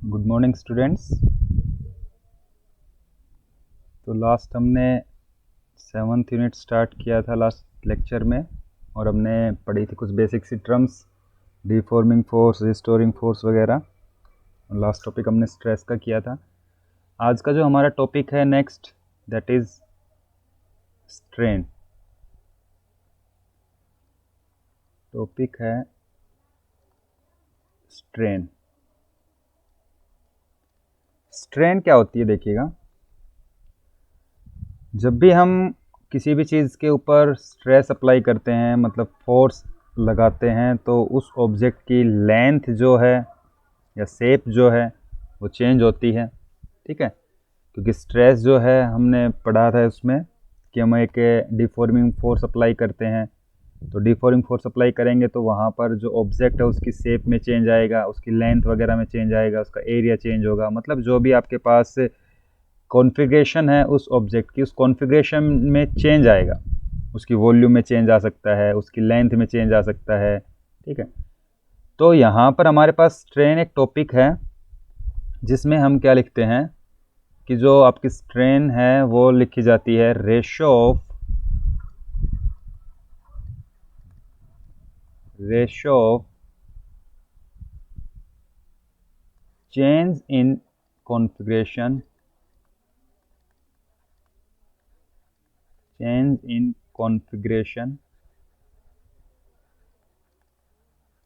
Good morning students. तो last हमने 7th unit start किया था लास्ट लेक्चर में, और हमने पढ़ी थी कुछ बेसिक सी terms, deforming force, restoring force वगैरह। लास्ट टॉपिक हमने स्ट्रेस का किया था। आज का जो हमारा टॉपिक है next, that is strain. Topic है स्ट्रेन। स्ट्रेन क्या होती है देखिएगा, जब भी हम किसी भी चीज़ के ऊपर स्ट्रेस अप्लाई करते हैं, मतलब फोर्स लगाते हैं, तो उस ऑब्जेक्ट की लेंथ जो है या शेप जो है वो चेंज होती है। ठीक है, क्योंकि स्ट्रेस जो है हमने पढ़ा था उसमें कि हम एक डिफॉर्मिंग फोर्स अप्लाई करते हैं। तो डिफॉर्मिंग फोर्स अप्लाई करेंगे तो वहाँ पर जो ऑब्जेक्ट है उसकी शेप में चेंज आएगा, उसकी लेंथ वगैरह में चेंज आएगा, उसका एरिया चेंज होगा। मतलब जो भी आपके पास कॉन्फ़िगरेशन है उस ऑब्जेक्ट की, उस कॉन्फ़िगरेशन में चेंज आएगा। उसकी वॉल्यूम में चेंज आ सकता है, उसकी लेंथ में चेंज आ सकता है। ठीक है, तो यहाँ पर हमारे पास स्ट्रेन एक टॉपिक है जिसमें हम क्या लिखते हैं कि जो आपकी स्ट्रेन है वो लिखी जाती है ratio of change in configuration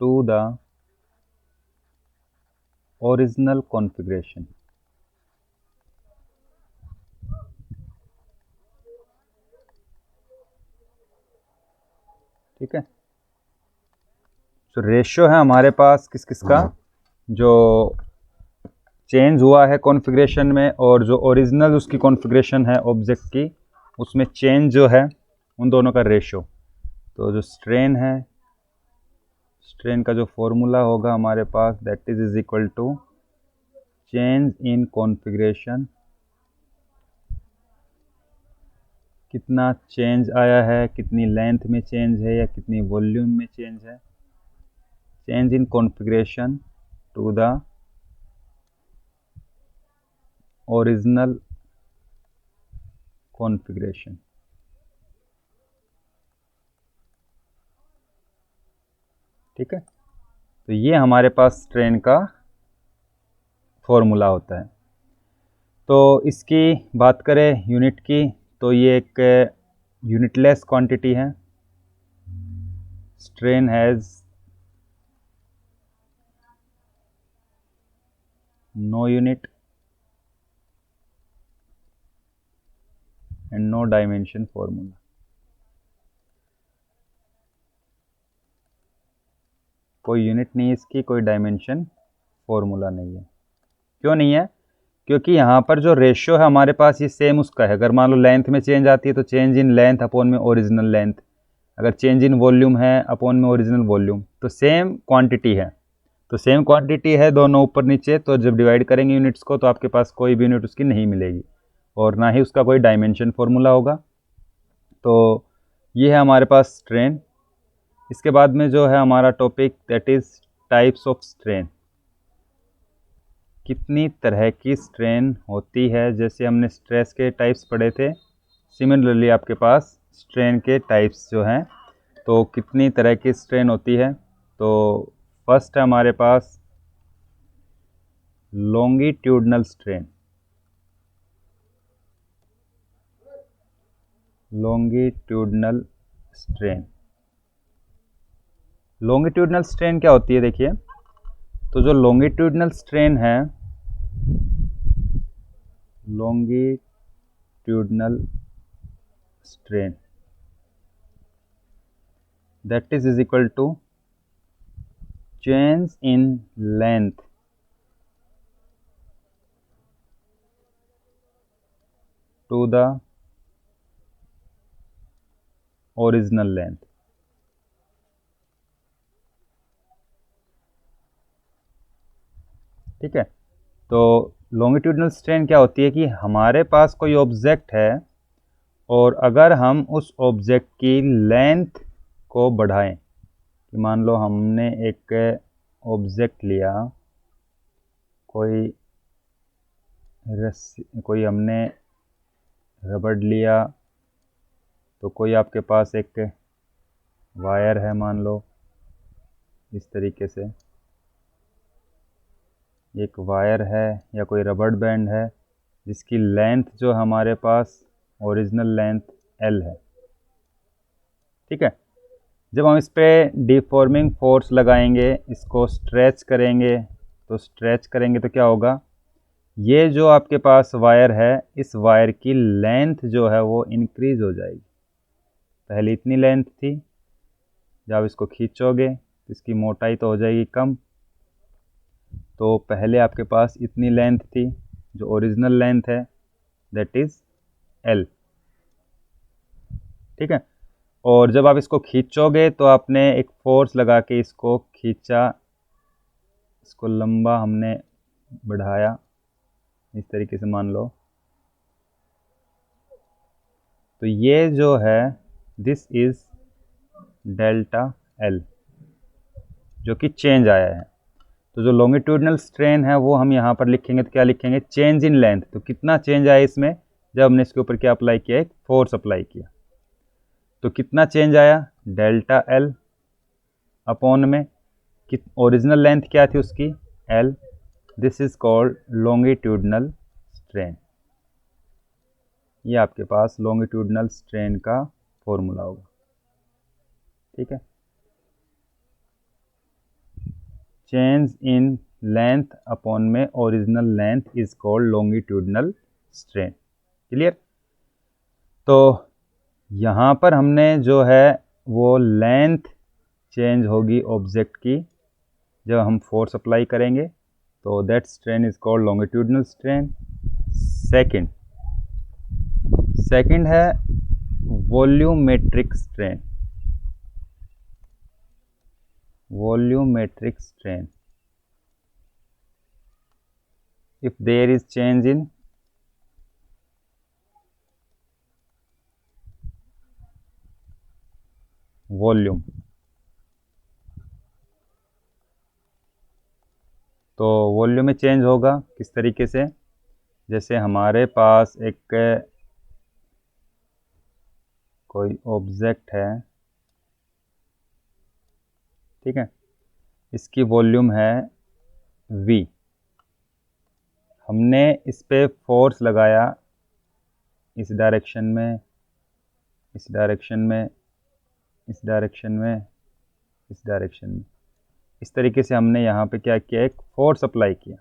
to the original configuration. ठीक है, तो रेशियो है हमारे पास किस किस का, जो चेंज हुआ है कॉन्फ़िगरेशन में और जो ओरिजिनल उसकी कॉन्फ़िगरेशन है ऑब्जेक्ट की, उसमें चेंज जो है, उन दोनों का रेशियो। तो जो स्ट्रेन है, स्ट्रेन का जो फॉर्मूला होगा हमारे पास, that is equal to change in configuration, कितना चेंज आया है, कितनी लेंथ में चेंज है या कितनी वॉल्यूम में चेंज है, change in configuration to the original configuration. ठीक है, तो ये हमारे पास स्ट्रेन का फॉर्मूला होता है। तो इसकी बात करें यूनिट की, तो ये एक यूनिटलेस क्वांटिटी है। Strain has no unit and no dimension formula. कोई यूनिट नहीं है इसकी, कोई डायमेंशन फॉर्मूला नहीं है। क्यों नहीं है? क्योंकि यहाँ पर जो रेशियो है हमारे पास ये सेम उसका है। अगर मान लो लेंथ में चेंज आती है तो चेंज इन लेंथ अपॉन में ओरिजिनल लेंथ, अगर चेंज इन वॉल्यूम है अपॉन में ओरिजिनल वॉल्यूम, तो सेम क्वांटिटी है। तो सेम क्वांटिटी है दोनों ऊपर नीचे, तो जब डिवाइड करेंगे यूनिट्स को तो आपके पास कोई भी यूनिट उसकी नहीं मिलेगी और ना ही उसका कोई डायमेंशन फॉर्मूला होगा। तो ये है हमारे पास स्ट्रेन। इसके बाद में जो है हमारा topic, that is types of strain. कितनी तरह की स्ट्रेन होती है, जैसे हमने स्ट्रेस के टाइप्स पढ़े थे, सिमिलरली आपके पास स्ट्रेन के टाइप्स जो हैं, तो कितनी तरह की स्ट्रेन होती है। तो फर्स्ट है हमारे पास longitudinal strain. Longitudinal strain, longitudinal strain क्या होती है देखिए। तो जो लॉन्गिट्यूडनल स्ट्रेन है, longitudinal strain, that is equal to change in length to the original length. ठीक है, तो लॉन्गिट्यूडनल स्ट्रेन क्या होती है कि हमारे पास कोई ऑब्जेक्ट है और अगर हम उस ऑब्जेक्ट की लेंथ को बढ़ाएं, कि मान लो हमने एक ऑब्जेक्ट लिया कोई हमने रबड़ लिया, तो कोई आपके पास एक वायर है, मान लो इस तरीके से एक वायर है या कोई रबड़ बैंड है जिसकी लेंथ जो हमारे पास ओरिजिनल लेंथ L है। ठीक है, जब हम इस पर डिफॉर्मिंग फोर्स लगाएंगे, इसको स्ट्रेच करेंगे तो क्या होगा, ये जो आपके पास वायर है, इस वायर की लेंथ जो है वो इंक्रीज हो जाएगी। पहले इतनी लेंथ थी, जब इसको खींचोगे तो इसकी मोटाई तो हो जाएगी कम। तो पहले आपके पास इतनी लेंथ थी, जो ओरिजिनल लेंथ है, दैट इज़ L। ठीक है, और जब आप इसको खींचोगे तो आपने एक फोर्स लगा के इसको खींचा, इसको लंबा हमने बढ़ाया इस तरीके से, मान लो। तो ये जो है दिस इज़ डेल्टा L, जो कि चेंज आया है। तो जो लॉन्गिट्यूडनल स्ट्रेन है वो हम यहाँ पर लिखेंगे, तो क्या लिखेंगे, चेंज इन लेंथ। तो कितना चेंज आया इसमें, जब हमने इसके ऊपर क्या अप्लाई किया, एक फोर्स अप्लाई किया। तो कितना चेंज आया, डेल्टा L अपॉन में ओरिजिनल लेंथ क्या थी उसकी, L। This is called longitudinal strain. ये आपके पास लॉन्गिट्यूडनल स्ट्रेन का फॉर्मूला होगा। ठीक है, चेंज इन लेंथ अपॉन में original length is called longitudinal strain. Clear. तो यहाँ पर हमने जो है वो लेंथ चेंज होगी ऑब्जेक्ट की जब हम फोर्स अप्लाई करेंगे, तो that strain is called longitudinal strain. Second है volumetric strain. Volumetric strain, if there is change in volume, तो वॉल्यूम में चेंज होगा किस तरीके से, जैसे हमारे पास एक कोई ऑब्जेक्ट है, ठीक है, इसकी वॉल्यूम है V। हमने इस पे फोर्स लगाया इस डायरेक्शन में, इस डायरेक्शन में, इस डायरेक्शन में, इस डायरेक्शन में, इस तरीके से हमने यहाँ पे क्या किया, एक फोर्स अप्लाई किया।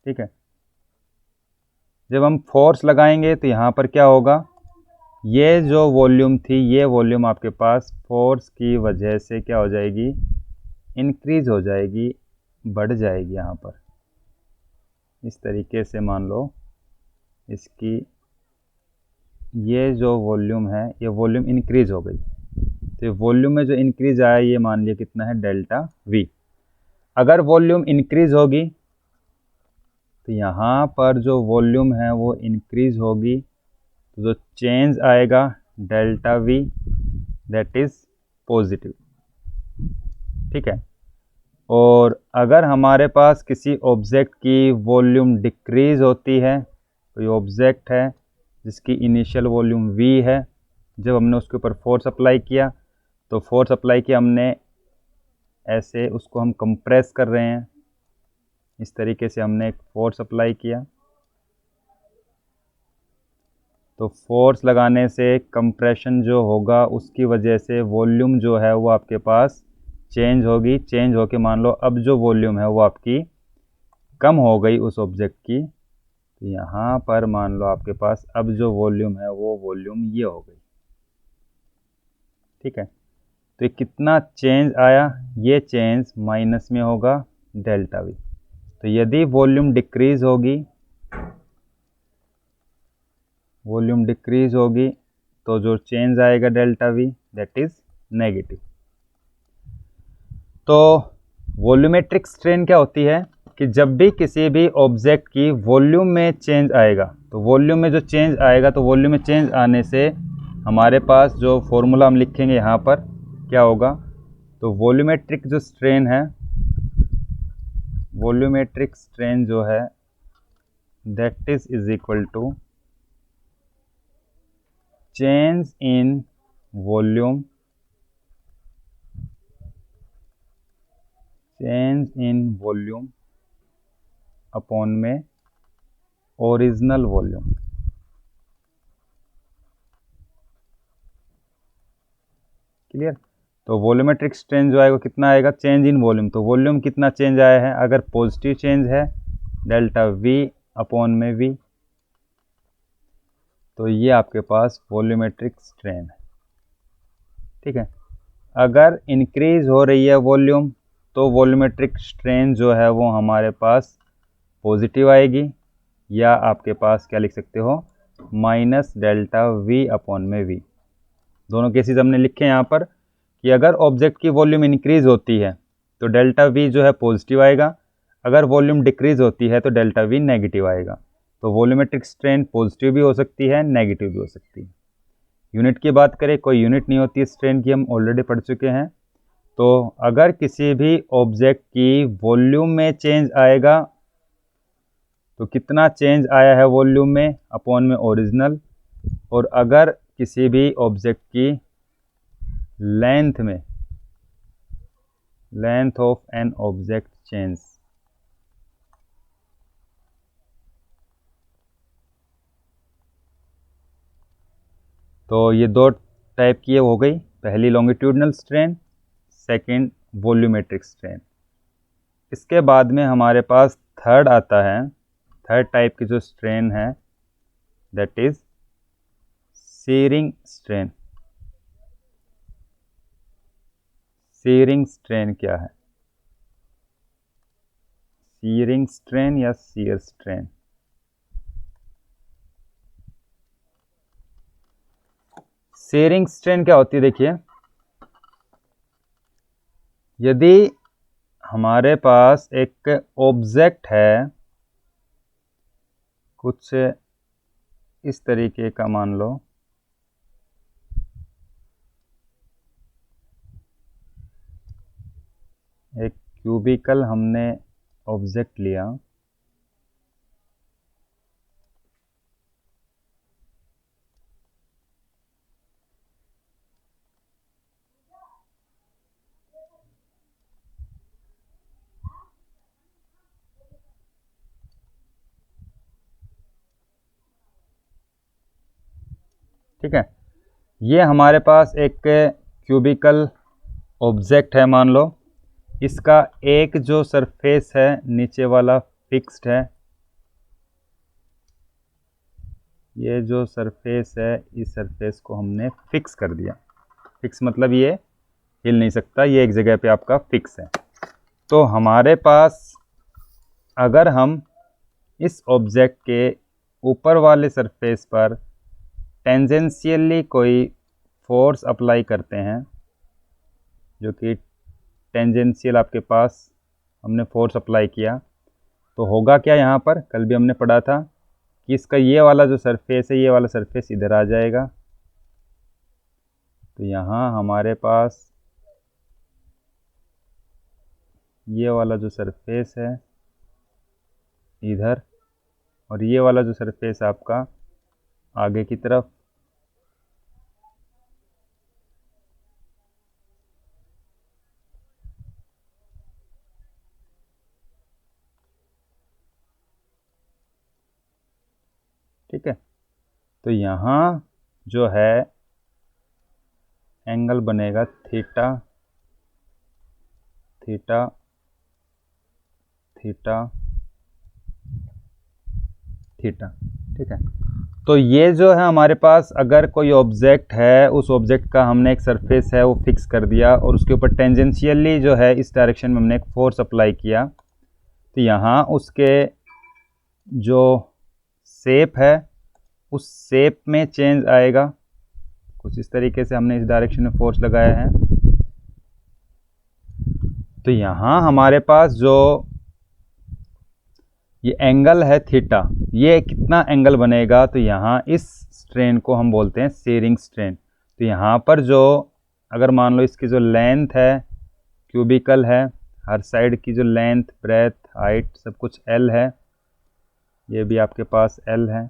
ठीक है, जब हम फोर्स लगाएंगे तो यहाँ पर क्या होगा, ये जो वॉल्यूम थी, ये वॉल्यूम आपके पास फोर्स की वजह से क्या हो जाएगी, इंक्रीज हो जाएगी, बढ़ जाएगी। यहाँ पर इस तरीके से मान लो इसकी ये जो वॉल्यूम है, ये वॉल्यूम इंक्रीज हो गई। तो वॉल्यूम में जो इंक्रीज आया, ये मान लिया कितना है, डेल्टा V। अगर वॉल्यूम इंक्रीज होगी तो यहाँ पर जो वॉल्यूम है वो इंक्रीज होगी, तो जो चेंज आएगा delta V, that is positive. ठीक है, और अगर हमारे पास किसी ऑब्जेक्ट की वॉल्यूम डिक्रीज होती है, कोई ऑब्जेक्ट है जिसकी इनिशियल वॉल्यूम V है, जब हमने उसके ऊपर फोर्स अप्लाई किया, तो फोर्स अप्लाई किया हमने ऐसे, उसको हम कंप्रेस कर रहे हैं, इस तरीके से हमने एक फोर्स अप्लाई किया। तो फोर्स लगाने से कंप्रेशन जो होगा उसकी वजह से वॉल्यूम जो है वो आपके पास चेंज होगी। चेंज होके मान लो अब जो वॉल्यूम है वो आपकी कम हो गई उस ऑब्जेक्ट की, तो यहाँ पर मान लो आपके पास अब जो वॉल्यूम है वो वॉल्यूम ये हो गई। ठीक है, तो ये कितना चेंज आया, ये चेंज माइनस में होगा डेल्टा V। तो यदि वॉल्यूम डिक्रीज होगी, वॉल्यूम डिक्रीज होगी, तो जो चेंज आएगा delta V, that is negative. तो वॉल्यूमेट्रिक स्ट्रेन क्या होती है कि जब भी किसी भी ऑब्जेक्ट की वॉल्यूम में चेंज आएगा, तो वॉल्यूम में जो चेंज आएगा, तो वॉल्यूम में चेंज आने से हमारे पास जो फॉर्मूला हम लिखेंगे यहाँ पर क्या होगा, तो वॉल्यूमेट्रिक जो स्ट्रेन है वॉल्यूमेट्रिक स्ट्रेन जो है that is equal to change in volume upon में ओरिजिनल वॉल्यूम। क्लियर? तो वॉल्यूमेट्रिक स्ट्रेन जो आएगा कितना आएगा, चेंज इन वॉल्यूम। तो वॉल्यूम कितना चेंज आया है, अगर पॉजिटिव चेंज है डेल्टा वी अपॉन में वी, तो ये आपके पास वॉल्यूमेट्रिक स्ट्रेन है। ठीक है, अगर इंक्रीज हो रही है वॉल्यूम तो वॉल्यूमेट्रिक स्ट्रेन जो है वो हमारे पास पॉजिटिव आएगी, या आपके पास क्या लिख सकते हो, माइनस डेल्टा वी अपॉन में वी। दोनों केसेस हमने लिखे हैं यहाँ पर कि अगर ऑब्जेक्ट की वॉल्यूम इंक्रीज होती है तो डेल्टा वी जो है पॉजिटिव आएगा, अगर वॉल्यूम डिक्रीज होती है तो डेल्टा वी नेगेटिव आएगा। तो वॉल्यूमेट्रिक स्ट्रेन पॉजिटिव भी हो सकती है, नेगेटिव भी हो सकती है। यूनिट की बात करें, कोई यूनिट नहीं होती स्ट्रेन की, हम ऑलरेडी पढ़ चुके हैं। तो अगर किसी भी ऑब्जेक्ट की वॉल्यूम में चेंज आएगा तो कितना चेंज आया है वॉल्यूम में, अपॉन में ओरिजिनल। और अगर किसी भी ऑब्जेक्ट की length of an object change, तो ये दो टाइप की हो गई, पहली longitudinal strain, second volumetric strain. इसके बाद में हमारे पास थर्ड आता है, थर्ड टाइप की जो स्ट्रेन है that is shearing strain. Shearing strain क्या है, शीयरिंग स्ट्रेन या शीयर स्ट्रेन। शीयरिंग स्ट्रेन क्या होती है, देखिए यदि हमारे पास एक ऑब्जेक्ट है कुछ इस तरीके का, मान लो एक क्यूबिकल हमने ऑब्जेक्ट लिया, ठीक है, ये हमारे पास एक क्यूबिकल ऑब्जेक्ट है, मान लो इसका एक जो सरफेस है नीचे वाला फिक्स्ड है, ये जो सरफेस है इस सरफेस को हमने फिक्स कर दिया। फिक्स मतलब ये हिल नहीं सकता, ये एक जगह पे आपका फिक्स है। तो हमारे पास अगर हम इस ऑब्जेक्ट के ऊपर वाले सरफेस पर टेंजेंशियली कोई फोर्स अप्लाई करते हैं, जो कि टेंजेंशियल आपके पास हमने फोर्स अप्लाई किया, तो होगा क्या, यहाँ पर कल भी हमने पढ़ा था कि इसका ये वाला जो सरफेस है, ये वाला सरफेस इधर आ जाएगा। तो यहाँ हमारे पास ये वाला जो सरफेस है इधर, और ये वाला जो सरफेस आपका आगे की तरफ, ठीक है। तो यहाँ जो है एंगल बनेगा थीटा थीटा थीटा थीटा, ठीक है। तो ये जो है हमारे पास अगर कोई ऑब्जेक्ट है, उस ऑब्जेक्ट का हमने एक सरफेस है वो फिक्स कर दिया और उसके ऊपर टेंजेंशियली जो है इस डायरेक्शन में हमने एक फोर्स अप्लाई किया, तो यहाँ उसके जो शेप है उस शेप में चेंज आएगा। कुछ इस तरीके से हमने इस डायरेक्शन में फोर्स लगाया है, तो यहाँ हमारे पास जो ये एंगल है थीटा, ये कितना एंगल बनेगा, तो यहाँ इस स्ट्रेन को हम बोलते हैं शीयरिंग स्ट्रेन। तो यहाँ पर जो अगर मान लो इसकी जो लेंथ है क्यूबिकल है, हर साइड की जो लेंथ ब्रेथ हाइट सब कुछ L है, ये भी आपके पास L है,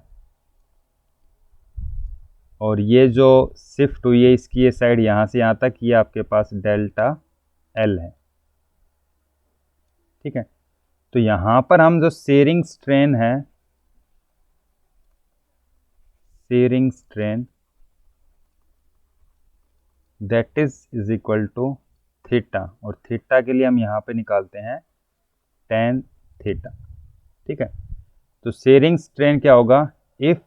और ये जो शिफ्ट हुई है इसकी ये साइड यहाँ से यहाँ तक, ये आपके पास डेल्टा L है। ठीक है, तो यहाँ पर हम जो शेयरिंग स्ट्रेन है, shearing strain that is equal to theta, और थीटा के लिए हम यहाँ पे निकालते हैं tan थीटा। ठीक है, तो शेयरिंग स्ट्रेन क्या होगा, if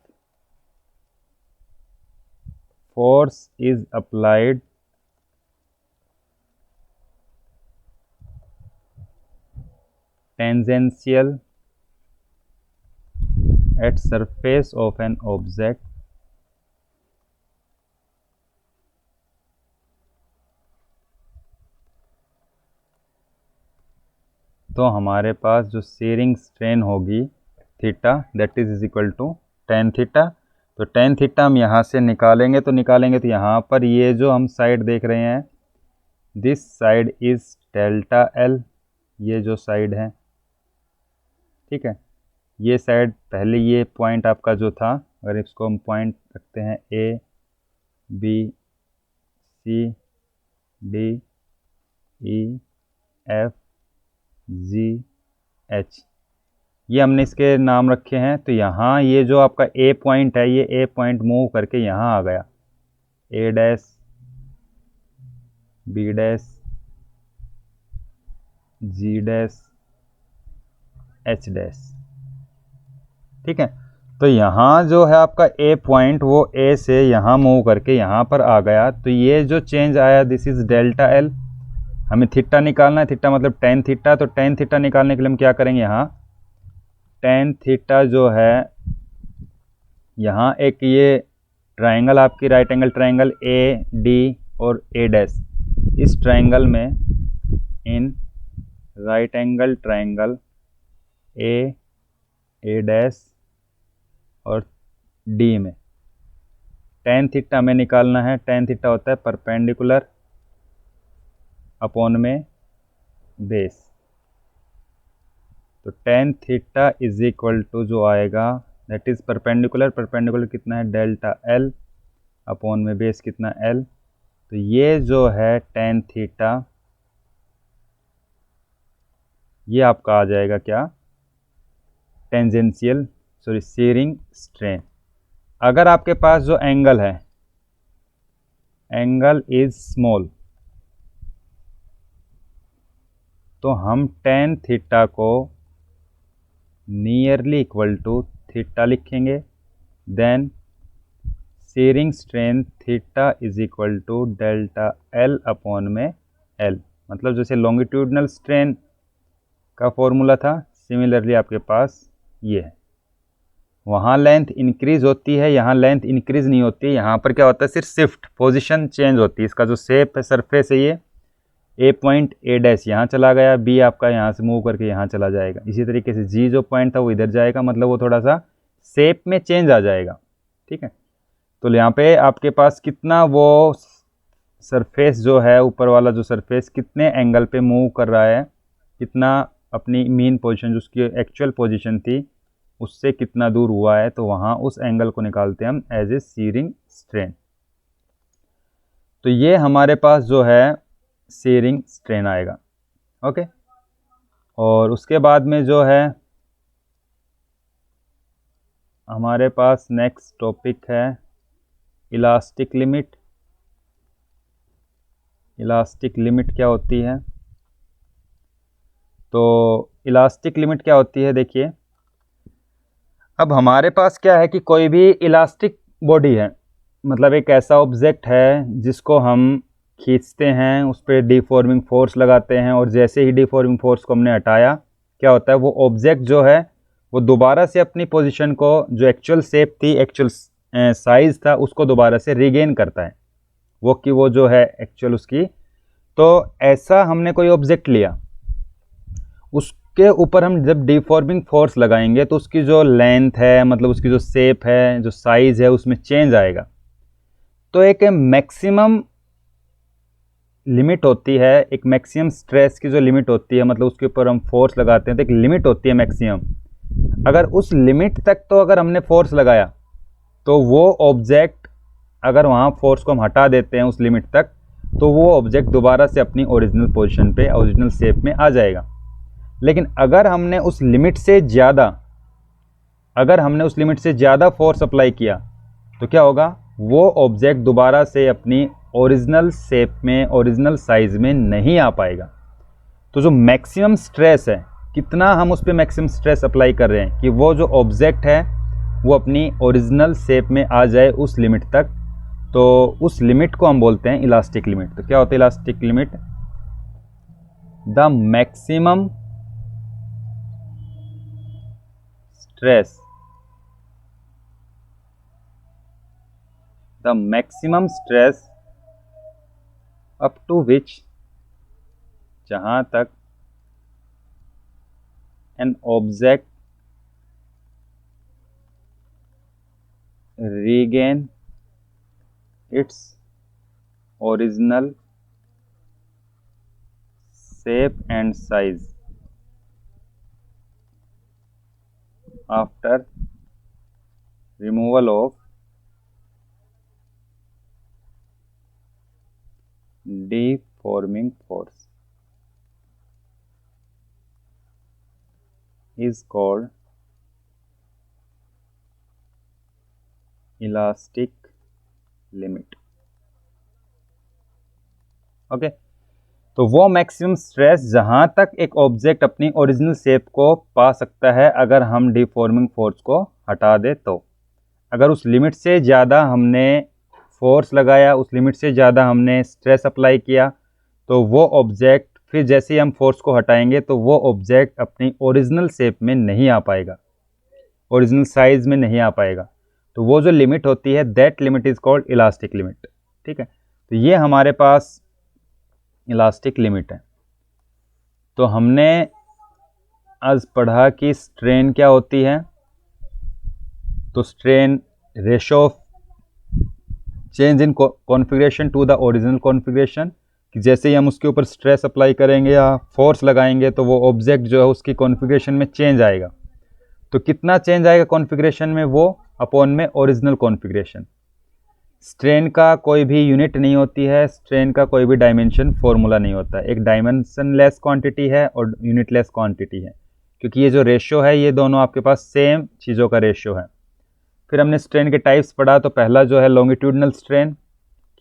force is applied tangential at surface of an object तो हमारे पास जो शेयरिंग स्ट्रेन होगी theta that is equal to tan theta. तो tan थीटा हम यहाँ से निकालेंगे तो यहाँ पर ये जो हम साइड देख रहे हैं, this side is delta L, ये जो साइड है। ठीक है, ये साइड पहले ये पॉइंट आपका जो था, अगर इसको हम पॉइंट रखते हैं A B C D E F G H, ये हमने इसके नाम रखे हैं। तो यहाँ ये जो आपका A पॉइंट है, ये A पॉइंट मूव करके यहाँ आ गया, A dash B dash G dash H dash. ठीक है, तो यहाँ जो है आपका A पॉइंट वो A से यहाँ मूव करके यहाँ पर आ गया, तो ये जो चेंज आया दिस इज डेल्टा L। हमें थीटा निकालना है, थीटा मतलब tan थीटा, तो tan थीटा निकालने के लिए हम क्या करेंगे, यहाँ tan थीटा जो है, यहाँ एक ये ट्राइंगल आपकी right angle triangle A D और A डैश, इस ट्राइंगल में इन right angle triangle A dash और D में tan थीटा हमें निकालना है। tan थीटा होता है परपेंडिकुलर अपॉन में बेस, तो tan theta is equal to जो आएगा दैट इज परपेंडिकुलर, परपेंडिकुलर कितना है डेल्टा L अपॉन में बेस कितना L। तो ये जो है tan थीटा, ये आपका आ जाएगा क्या, टेंजेंशियल सॉरी शेयरिंग स्ट्रेन। अगर आपके पास जो एंगल है, एंगल इज स्मॉल, तो हम tan थीटा को नियरली इक्वल टू थीटा लिखेंगे, then shearing strain theta is equal to delta L upon में L। मतलब जैसे लॉन्गिट्यूडनल स्ट्रेन का फॉर्मूला था, सिमिलरली आपके पास ये है। वहाँ लेंथ इंक्रीज होती है, यहाँ लेंथ इंक्रीज नहीं होती, यहाँ पर क्या होता है, सिर्फ शिफ्ट पोजीशन चेंज होती है। इसका जो शेप है सरफेस है, ये A पॉइंट A डैश यहाँ चला गया, B आपका यहाँ से मूव करके यहाँ चला जाएगा। इसी तरीके से G जो पॉइंट था वो इधर जाएगा, मतलब वो थोड़ा सा शेप में चेंज आ जाएगा। ठीक है, तो यहाँ पे आपके पास कितना वो सरफेस जो है, ऊपर वाला जो सरफेस कितने एंगल पे मूव कर रहा है, कितना अपनी मीन पोजीशन जो उसकी एक्चुअल पोजीशन थी उससे कितना दूर हुआ है, तो वहाँ उस एंगल को निकालते हैं हम एज ए शेयरिंग स्ट्रेन। तो ये हमारे पास जो है शेयरिंग स्ट्रेन आएगा। ओके, और उसके बाद में जो है हमारे पास नेक्स्ट टॉपिक है इलास्टिक लिमिट। इलास्टिक लिमिट क्या होती है, तो इलास्टिक लिमिट क्या होती है, देखिए अब हमारे पास क्या है कि कोई भी इलास्टिक बॉडी है, मतलब एक ऐसा ऑब्जेक्ट है जिसको हम खींचते हैं, उस पर डिफॉर्मिंग फोर्स लगाते हैं, और जैसे ही डिफॉर्मिंग फोर्स को हमने हटाया, क्या होता है, वो ऑब्जेक्ट जो है वो दोबारा से अपनी पोजीशन को, जो एक्चुअल शेप थी, एक्चुअल साइज़ था, उसको दोबारा से रिगेन करता है, वो जो है एक्चुअल उसकी। तो ऐसा हमने कोई ऑब्जेक्ट लिया, उसके ऊपर हम जब डिफॉर्मिंग फोर्स लगाएंगे तो उसकी जो लेंथ है, मतलब उसकी जो शेप है, जो साइज़ है, उसमें चेंज आएगा। तो एक मैक्सिमम लिमिट होती है, एक मैक्सिमम स्ट्रेस की जो लिमिट होती है, मतलब उसके ऊपर हम फोर्स लगाते हैं तो एक लिमिट होती है मैक्सिमम। अगर उस लिमिट तक तो अगर हमने फोर्स लगाया तो वो ऑब्जेक्ट, अगर वहाँ फोर्स को हम हटा देते हैं उस लिमिट तक, तो वो ऑब्जेक्ट दोबारा से अपनी ओरिजिनल पोजीशन पे, ओरिजिनल शेप में आ जाएगा। लेकिन अगर हमने उस लिमिट से ज़्यादा फोर्स अप्लाई किया तो क्या होगा, वो ऑब्जेक्ट दोबारा से अपनी ओरिजिनल शेप में, ओरिजिनल साइज़ में नहीं आ पाएगा। तो जो मैक्सिमम स्ट्रेस है, कितना हम उस पर मैक्सिमम स्ट्रेस अप्लाई कर रहे हैं कि वो जो ऑब्जेक्ट है वो अपनी ओरिजिनल शेप में आ जाए उस लिमिट तक, तो उस लिमिट को हम बोलते हैं इलास्टिक लिमिट। तो क्या होता है elastic limit? The maximum stress, the maximum stress up to which, जहां तक an object regain its original shape and size after removal of deforming force is called elastic limit. Okay, तो वो maximum stress जहां तक एक object अपनी original shape को पा सकता है अगर हम डिफॉर्मिंग फोर्स को हटा दे तो। अगर उस लिमिट से ज़्यादा हमने फोर्स लगाया, उस लिमिट से ज़्यादा हमने स्ट्रेस अप्लाई किया, तो वो ऑब्जेक्ट फिर जैसे ही हम फोर्स को हटाएंगे तो वो ऑब्जेक्ट अपनी ओरिजिनल शेप में नहीं आ पाएगा, ओरिजिनल साइज में नहीं आ पाएगा। तो वो जो लिमिट होती है, that limit is called elastic limit. ठीक है, तो ये हमारे पास इलास्टिक लिमिट है। तो हमने आज पढ़ा कि स्ट्रेन क्या होती है। तो strain ratio of change in configuration to the original configuration, कि जैसे ही हम उसके ऊपर स्ट्रेस अप्लाई करेंगे या फोर्स लगाएंगे तो वो ऑब्जेक्ट जो है उसकी कॉन्फ़िगरेशन में चेंज आएगा। तो कितना चेंज आएगा कॉन्फ़िगरेशन में, वो अपॉन में ओरिजिनल कॉन्फ़िगरेशन। स्ट्रेन का कोई भी यूनिट नहीं होती है, स्ट्रेन का कोई भी डायमेंशन फॉर्मूला नहीं होता है। एक डायमेंशनलेस क्वांटिटी है और यूनिटलेस क्वांटिटी है, क्योंकि ये जो रेशियो है ये दोनों आपके पास सेम चीज़ों का रेशियो है। फिर हमने स्ट्रेन के टाइप्स पढ़ा। तो पहला जो है लॉन्गिट्यूडनल स्ट्रेन,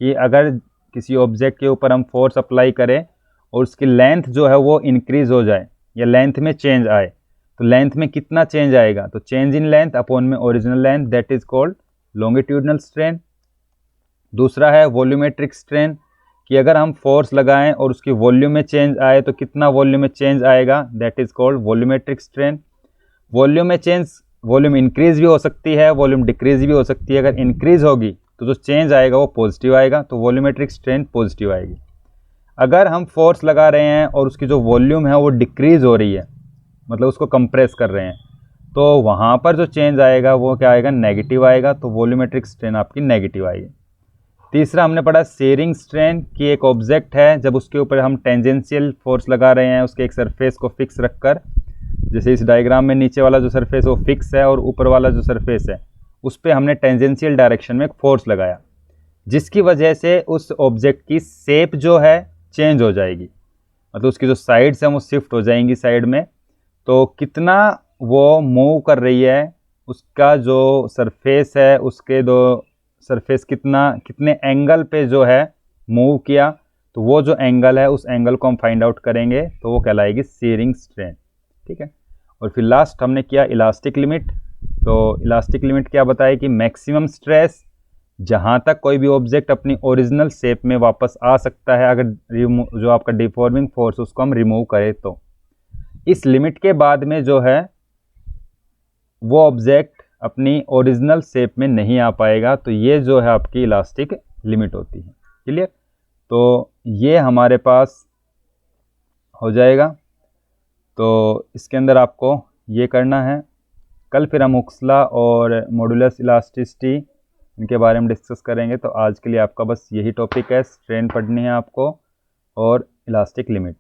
कि अगर किसी ऑब्जेक्ट के ऊपर हम फोर्स अप्लाई करें और उसकी लेंथ जो है वो इंक्रीज़ हो जाए या लेंथ में चेंज आए, तो लेंथ में कितना चेंज आएगा, तो चेंज इन लेंथ अपॉन में original length, that is called longitudinal strain. दूसरा है वॉल्यूमेट्रिक स्ट्रेन, कि अगर हम फोर्स लगाएं और उसकी वॉल्यूम में चेंज आए तो कितना वॉल्यूम में चेंज आएगा, that is called volumetric strain. Volume में चेंज, वॉल्यूम इंक्रीज भी हो सकती है, वॉल्यूम डिक्रीज भी हो सकती है। अगर इंक्रीज होगी तो जो चेंज आएगा वो पॉजिटिव आएगा, तो वॉल्यूमेट्रिक स्ट्रेन पॉजिटिव आएगी। अगर हम फोर्स लगा रहे हैं और उसकी जो वॉल्यूम है वो डिक्रीज हो रही है, मतलब उसको कंप्रेस कर रहे हैं, तो वहाँ पर जो चेंज आएगा वो क्या आएगा, नेगेटिव आएगा, तो वॉल्यूमेट्रिक स्ट्रेन आपकी नेगेटिव आएगी। तीसरा हमने पढ़ा शेयरिंग स्ट्रेन, कि एक ऑब्जेक्ट है जब उसके ऊपर हम टेंजेंशियल फोर्स लगा रहे हैं उसके एक सरफेस को फिक्स रखकर, जैसे इस डायग्राम में नीचे वाला जो सरफेस वो फिक्स है और ऊपर वाला जो सरफेस है उस पर हमने टेंजेंशियल डायरेक्शन में एक फोर्स लगाया, जिसकी वजह से उस ऑब्जेक्ट की शेप जो है चेंज हो जाएगी, मतलब उसकी जो साइड्स हैं वो शिफ्ट हो जाएंगी साइड में। तो कितना वो मूव कर रही है, उसका जो सरफेस है उसके दो सरफेस कितने एंगल पे जो है मूव किया, तो वो जो एंगल है उस एंगल को हम फाइंड आउट करेंगे, तो वो कहलाएगी शेयरिंग स्ट्रेन। ठीक है, और फिर लास्ट हमने किया इलास्टिक लिमिट। तो इलास्टिक लिमिट क्या बताए कि मैक्सिमम स्ट्रेस जहाँ तक कोई भी ऑब्जेक्ट अपनी ओरिजिनल शेप में वापस आ सकता है, अगर जो आपका डिफॉर्मिंग फोर्स उसको हम रिमूव करें तो इस लिमिट के बाद में जो है वो ऑब्जेक्ट अपनी ओरिजिनल शेप में नहीं आ पाएगा। तो ये जो है आपकी इलास्टिक लिमिट होती है। क्लियर? तो ये हमारे पास हो जाएगा। तो इसके अंदर आपको ये करना है। कल फिर हम हुक्सला और मॉडुलस इलास्टिसिटी इनके बारे में डिस्कस करेंगे। तो आज के लिए आपका बस यही टॉपिक है, स्ट्रेन पढ़नी है आपको। और इलास्टिक लिमिट।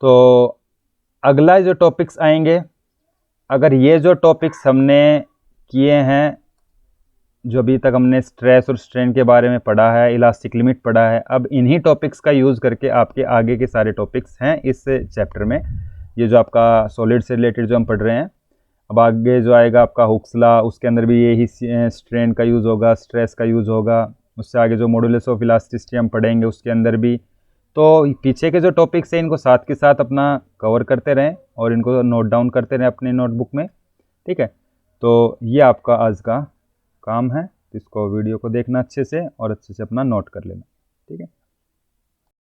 तो अगला जो टॉपिक्स आएंगे, अगर ये जो टॉपिक्स हमने किए हैं, जो अभी तक हमने स्ट्रेस और स्ट्रेन के बारे में पढ़ा है, इलास्टिक लिमिट पढ़ा है, अब इन्हीं टॉपिक्स का यूज़ करके आपके आगे के सारे टॉपिक्स हैं इस चैप्टर में। ये जो आपका सॉलिड से रिलेटेड जो हम पढ़ रहे हैं, अब आगे जो आएगा आपका हुक्स लॉ, उसके अंदर भी यही स्ट्रेन का यूज़ होगा, स्ट्रेस का यूज़ होगा। उससे आगे जो मॉडुलस ऑफ इलास्टिसिटी हम पढ़ेंगे उसके अंदर भी। तो पीछे के जो टॉपिक्स हैं इनको साथ के साथ अपना कवर करते रहें और इनको नोट डाउन करते रहें अपने नोटबुक में, ठीक है। तो ये आपका आज का काम है, इसको वीडियो को देखना अच्छे से और अच्छे से अपना नोट कर लेना, ठीक है।